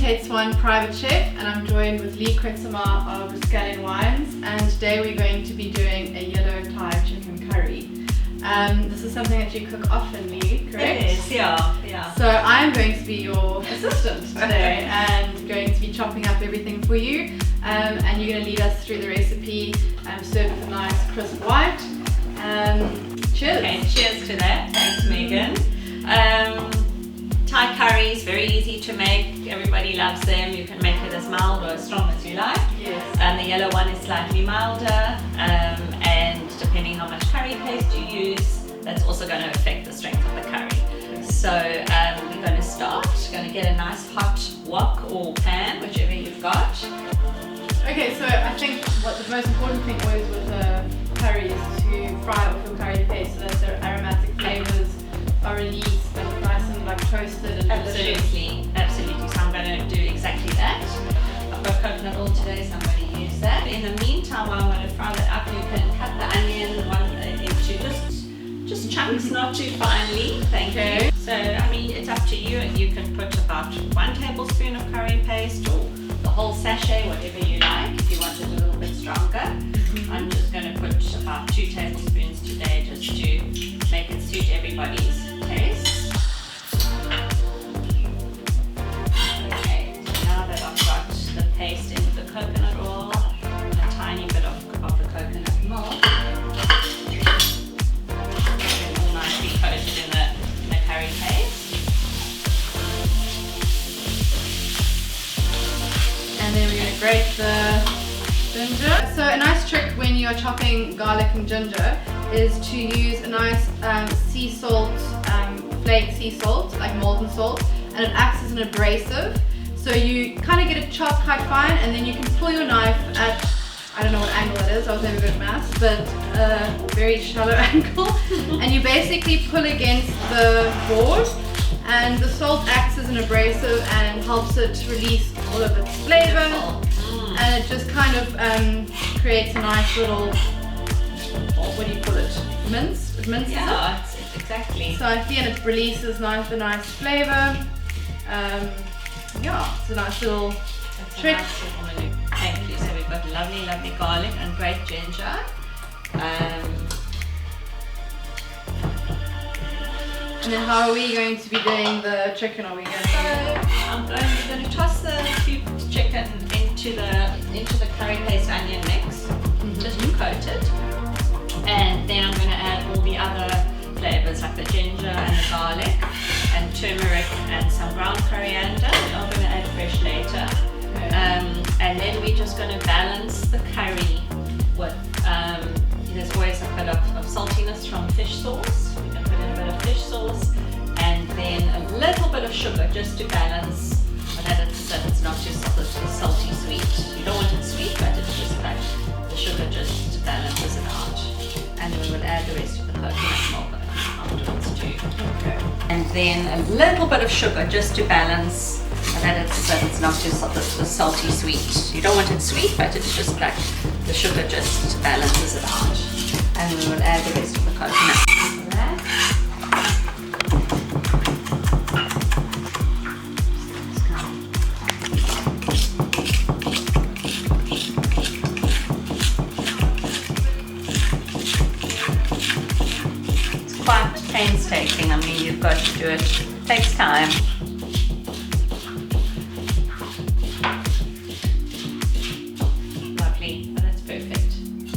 Kate Swan, private chef, and I'm joined with Leigh of Rascallion Wines, and today we're going to be doing a yellow Thai chicken curry. This is something that you cook often, Leigh, correct? It is, yeah. So I'm going to be your assistant today and going to be chopping up everything for you, and you're going to lead us through the recipe, serve with a nice crisp white. Cheers! Okay, cheers to that. Thanks, Megan. Thai curry is very easy to make. Everybody loves them. You can make it as mild or as strong as you like. Yes. The yellow one is slightly milder, and depending how much curry paste you use, that's also going to affect the strength of the curry. So we're going to start. We're going to get a nice hot wok or pan, whichever you've got. Okay, so I think what the most important thing always with a curry is to fry off your curry paste so that the aromatic flavors are released and nice and like toasted and delicious. Absolutely. So I'm going to do exactly that. I've got coconut oil today, so I'm going to use that. In the meantime, while I'm going to fry that up, you can cut the onion into just chunks, not too finely. Thank you. So I mean, it's up to you. You can put about 1 tablespoon of curry paste or the whole sachet, whatever you like. If you want it a little bit stronger, I'm just going to put about 2 tablespoons today, just to make it suit everybody's taste. Okay, so now that I've got the paste into the coconut oil and a tiny bit of the coconut milk, it's all nicely coated in the curry paste. And then we're going to grate the ginger. So a nice trick when you're chopping garlic and ginger is to use a nice sea salt, flake sea salt, like molten salt, and it acts as an abrasive. So you kind of get it chopped quite fine, and then you can pull your knife at, I don't know what angle it is, I was never good at maths, but a very shallow angle, and you basically pull against the board, and the salt acts as an abrasive and helps it release all of its flavor. And it just kind of creates a nice little, what do you call it? Mince? It minces Yeah, it's exactly. So again, it releases the nice flavor. Yeah, it's a nice little trick. Nice little maneuver. Thank you. So we've got lovely garlic and great ginger. And then how are we going to be doing the chicken? Are we going to? I'm going to toss the cubed chicken into the curry paste onion mix, just to coat it, and then I'm going to add all the other flavors like the ginger and the garlic and turmeric and some ground coriander. I'm going to add fresh later. Okay. And then we're just going to balance the curry with there's always a bit of saltiness from fish sauce. We can put in a bit of fish sauce and then a little bit of sugar just to balance that it's not too salty sweet. You don't want it sweet, but it's just like the sugar just balances it out. And then we will add the rest of the coconut milk afterwards too. Okay. And then a little bit of sugar just to balance that it's not too salty sweet. You don't want it sweet, but it's just like the sugar just balances it out. And we will add the rest of the coconut to that. It's quite painstaking. I mean, you've got to do it. It takes time. Lovely, but that's perfect. Need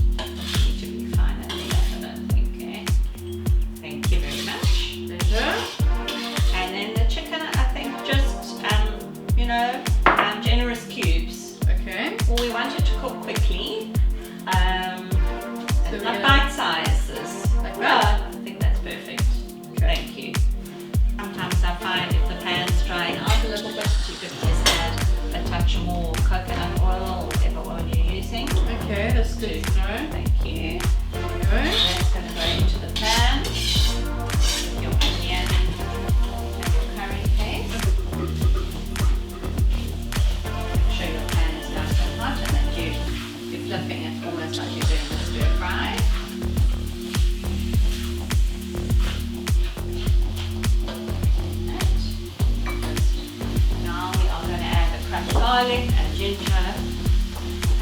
to be fine at the end, I think. Okay. Thank you very much. Pleasure. And then the chicken, I think, just generous cubes. Okay. Well, we want it to cook quickly. So not bite sizes. Like that? I think that's perfect. Okay. Thank you. Sometimes I find if the pan's drying out a little bit, you could just add a touch more coconut oil or whatever oil you're using. Okay, that's good to know. Thank you. There you go. That's going to go into the pan with your onion and your curry paste. Make sure your pan is nice and hot and that you're flipping it almost like you're doing a stir fry. Now we are going to add the garlic and ginger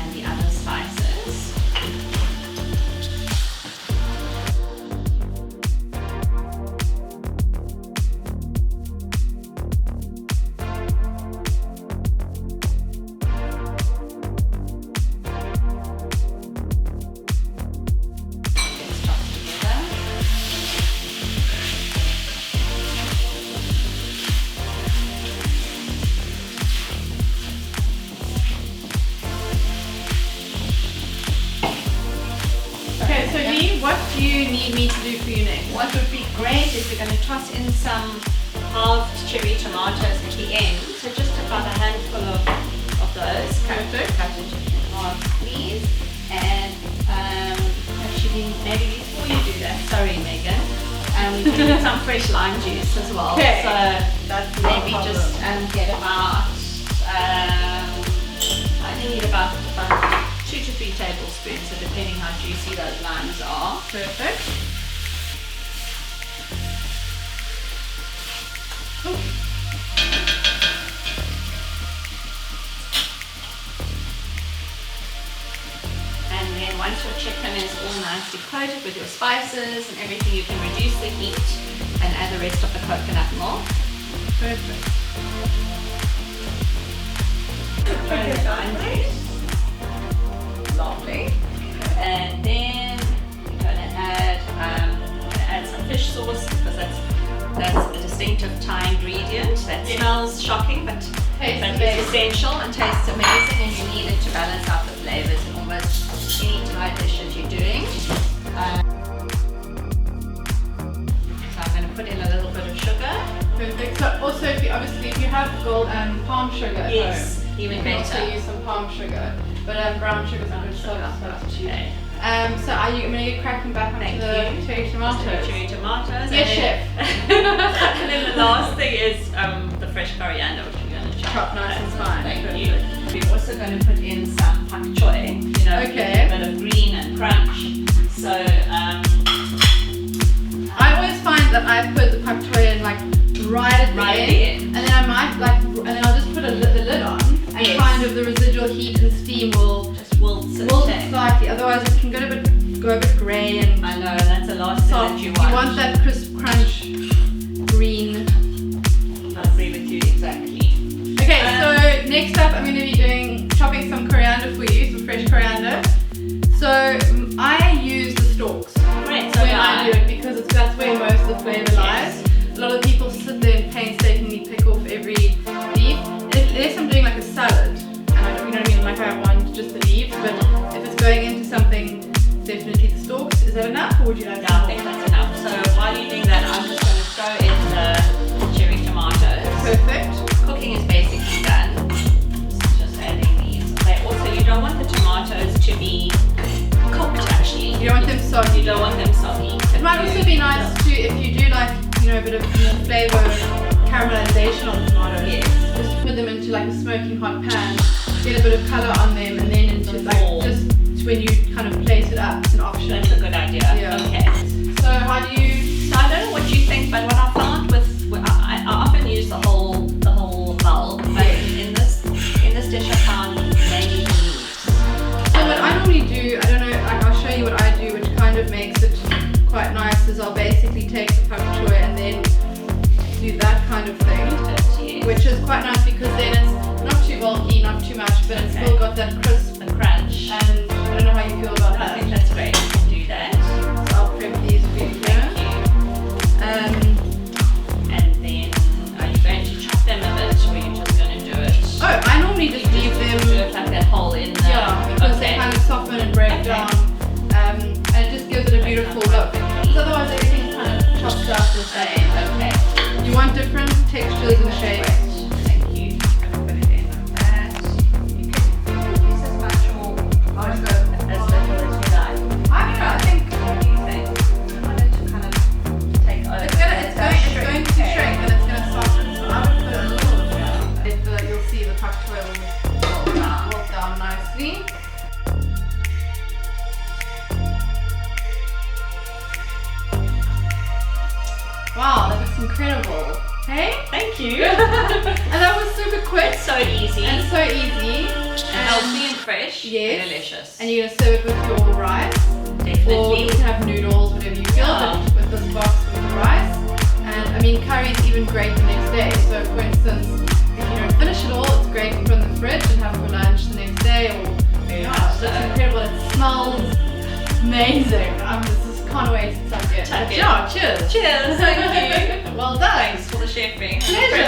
and the other spices. Let's chop together. Okay, so Leigh, what do you need me to do for you next? What would be great is we're going to toss in some halved cherry tomatoes at the end. So just about a handful of those. Perfect. Cut into half, please. And actually, maybe before you do that, sorry Megan, we need some fresh lime juice as well. Okay. So That's maybe just get about, I need about 2 to 3 tablespoons, so depending how juicy those limes are. perfect. And then once your chicken is all nicely coated with your spices and everything, you can reduce the heat and add the rest of the coconut milk. Perfect. Throw the lime juice. Lovely. And then we're going to add some fish sauce because that's a distinctive Thai ingredient that smells shocking, but Tastes it's amazing. essential and tastes amazing, and you need it to balance out the flavors in almost any Thai dishes you're doing. So I'm going to put in a little bit of sugar. Perfect. So also, if you have gold palm sugar at Yes, home, even you can better. also use some palm sugar, but brown sugar is a good substitute. Okay. So I'm going to get cracking back onto Thank the you. cherry tomatoes. Cherry tomatoes. Yes, and chef. and then the last thing is the fresh coriander, which we're going to Chop nice and fine. Thank you. We're also going to put in some pak choy, Okay. a bit of green and crunch. So I always find that I put the pak choy in like right at the end, and then I might and then I'll just put the lid on, and Yes. kind of the residual heat and steam will just wilts it. it slightly. Otherwise, it can go a bit grey and I know, that's the last thing soft. that you You want. want that crisp crunch, green. I agree with you exactly. Okay, so next up I'm going to be chopping some coriander for you, some fresh coriander. So I use the stalks Great, so when I do it because that's where most of the flavour lies. A lot of people sit there and painstakingly pick off every leaf. Unless I'm doing like a salad, and I don't, you know what I mean, like I want just the leaves, but if it's going into something, definitely the stalks. Is that enough, or would you like Yeah, I think that's enough. So while you're doing that, I'm just going to throw in the cherry tomatoes. Perfect. Cooking is basically done. Just adding these. You don't want the tomatoes to be cooked actually. You don't want them soggy. You don't want them soggy. It might also be nice to, if you do like, a bit of more flavour caramelization on tomatoes, Yes. just put them into like a smoking hot pan, get a bit of colour on them, and then into just when you kind of place it up, it's an option. That's a good idea. Yeah. Okay. So how do you, So I don't know what you think, but what I found I often use the whole bulb, but in this dish I found mainly the leaves. so what I normally do, I don't know, like I'll show you what I do, which kind of makes it quite nice, is I'll basically take the pak choy and then do that kind of thing, which is quite nice because then it's not too bulky, not too much, but it's still got that crisp and crunch. and I don't know how you feel about I that. think that's great. You can do that. So I'll prep these for you here. Thank you. And then are you going to chop them a bit, or are you just going to do it? Oh, I normally just leave Do them, it like that hole in the... yeah, because they Okay. kind of soften and break down, and it just gives it a beautiful look. Because otherwise everything's kind of chopped up the same. Okay. You want different textures and shapes. Thank you. I'm going to put it in like that. You can use as much or as little as you like. I don't know, I think What do you think? I wanted to kind of take over. it's going to shrink and it's going to soften. So I would put a little bit. You'll see the pak choy will wilt down nicely. Wow, that looks incredible. Hey? Thank you. And that was super quick It's so easy. and so fresh, Yes. delicious. And you're going to serve it with your rice. Definitely. Or you can have noodles, whatever you feel, Yeah. but with this box with the rice. And I mean, curry is even great the next day. So for instance, if you don't finish it all, it's great to put in the fridge and have for lunch the next day. Or yeah, So- it's incredible. It smells amazing. Can't wait to tuck it. Tuck it. Yeah, cheers. Cheers, thank you. Well done. Thanks for the chefing. Pleasure.